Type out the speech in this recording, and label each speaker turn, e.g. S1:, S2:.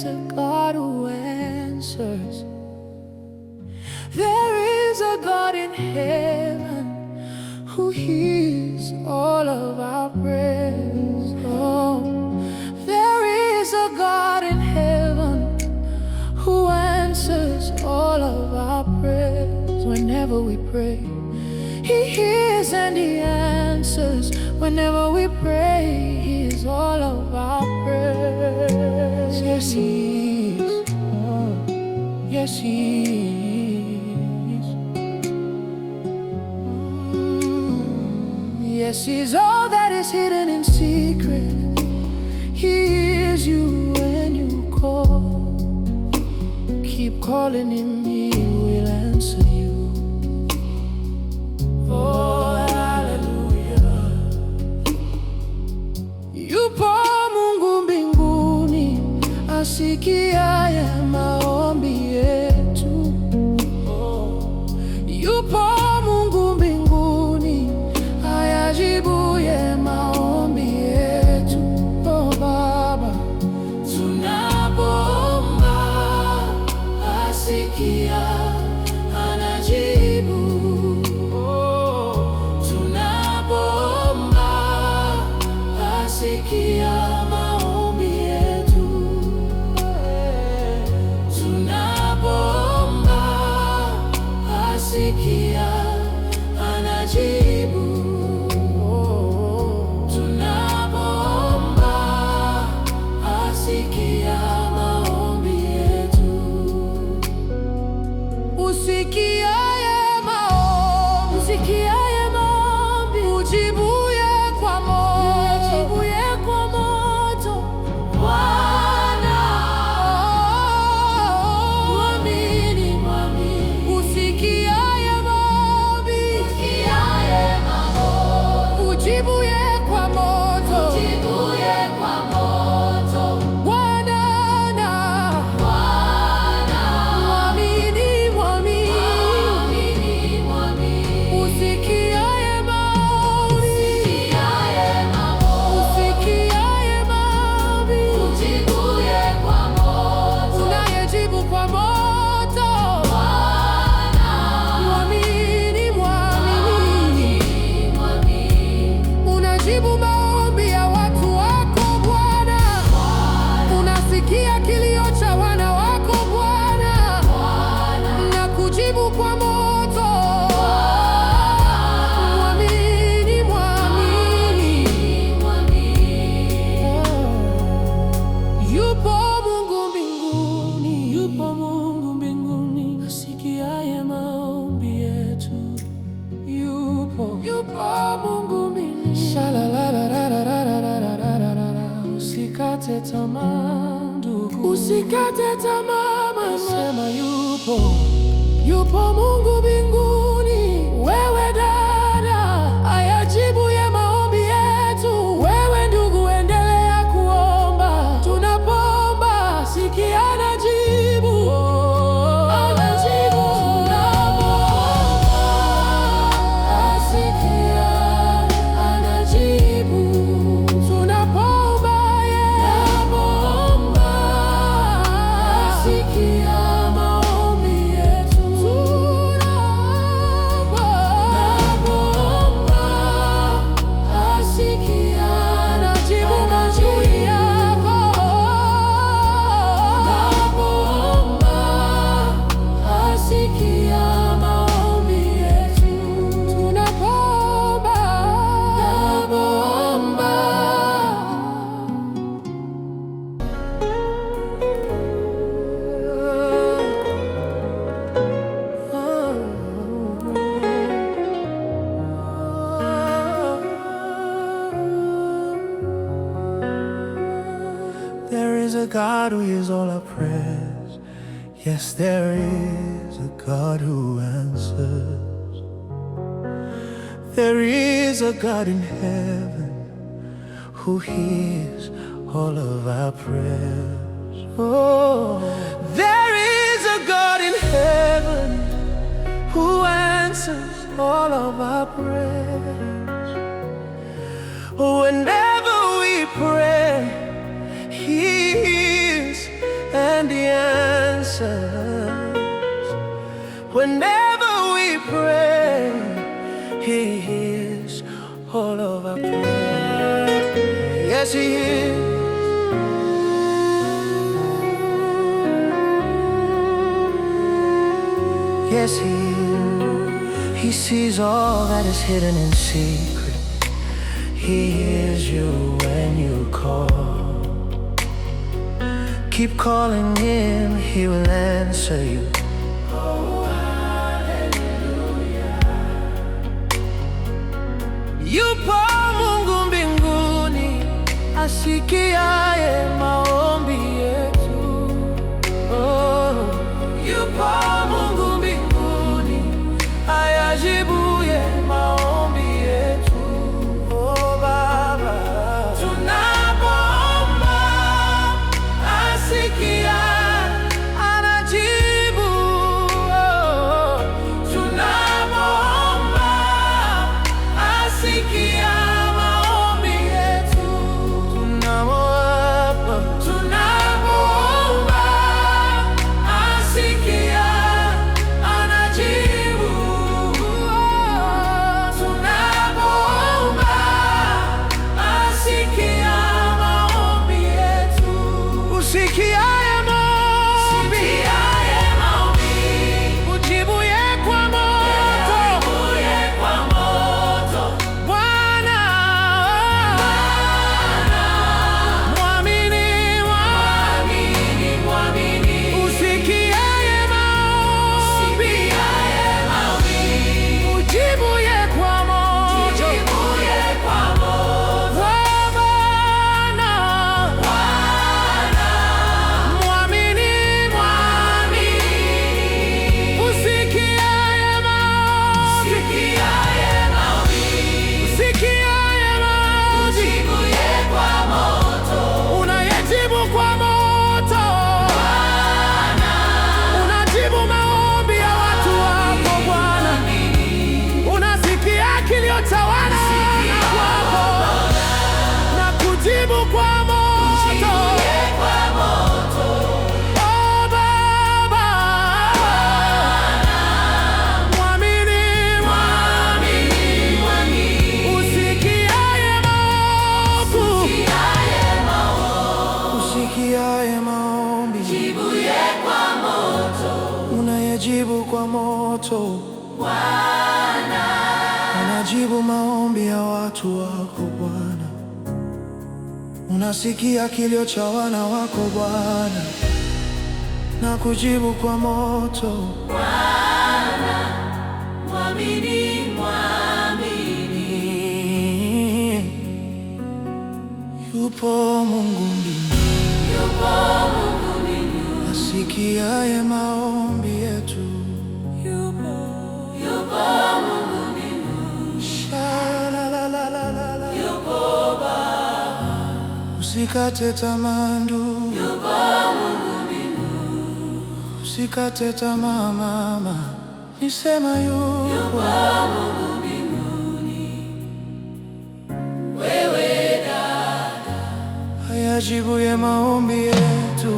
S1: a God who answers. There is a God in heaven who hears all of our prayers. Oh, there is a God in heaven who answers all of our prayers. Whenever we pray, He hears and He answers. Whenever we pray, He hears all of our prayers. Yes, He is. Oh, yes, He is. Yes, He's all that is hidden in secret. He hears you when you call. Keep calling Him, He will answer you. Oh, hallelujah. Yupo Mungu mbinguni asikiaye maombi yetu. Yupo Mungu mbinguni ayajibuye maombi yetu. Oh Baba, tunapoomba asikia, anajibu. Tunapoomba asikia maombi yetu. Tunapoomba asikia, anajibu. Tunapoomba asikia maombi yetu. Usikiaye maombi, ujibuye kwa moto. Bwana, mwamini. Usikiaye maombi, ujibuye kwa moto. Bwana, mwamini. Usikiaye maombi, unayejibu kwa moto. Mwamini. Unajibu maombi ya watu wako Bwana. Unasikia kilio cha wana wako Bwana, na kujibu kwa moto. Yupo Mungu mbinguni asikiaye maombi yetu. Yupo Mungu mbinguni. Shalalalalalalalalala. Usikate tamaa ndugu, usikate tamaa mama. Sema yupo Mungu mbinguni. Wewe dada, ayajibuye maombi yetu. Wewe ndugu, endelea kuomba. Tunapoomba sikia, anajibu. There is a God who hears all our prayers. Yes, there is a God who answers. There is a God in heaven who hears all of our prayers. Oh, there is a God in heaven who answers all of our prayers. Whenever we pray, He hears Whenever we pray, He hears all of our prayers. Yes, He is. Yes, He is. He sees all that is hidden in secret. He hears you when you call. Keep calling Him, He will answer you. Oh, hallelujah. Yupo Mungu mbinguni, asikiaye maombi yetu. Oh, yupo Mungu mbinguni, ayajibuye maombi yetu. Oh, Baba, tunapoomba asikia, anajibu. Oh, tunapoomba asikia maombi yetu. Tunapoomba asikia, anajibu. Tunapoomba asikia maombi yetu. Usikiaye maombi, ujibuye kwa moto. Bwana, mwamini. Usikiaye maombi, ujibuye kwa moto. Bwana, mwamini. Usikiaye maombi, unayejibu kwa moto. Unajibu maombi ya watu wako Bwana. Unasikia kilio cha wana wako na kujibu kwa moto. Oh, Baba, mwamini. Usikiaye maombi, unayejibu kwa moto. Unajibu maombi ya watu wako Bwana. Unasikia kilio cha wana wako Bwana na kujibu kwa moto. Yupo Mungu mbinguni, asikiaye maombi yetu. Sha-la-la-la-la-la. Usikate tamaa ndugu, usikate tamaa mama, nisema yupo. Ayajibuye maombi yetu.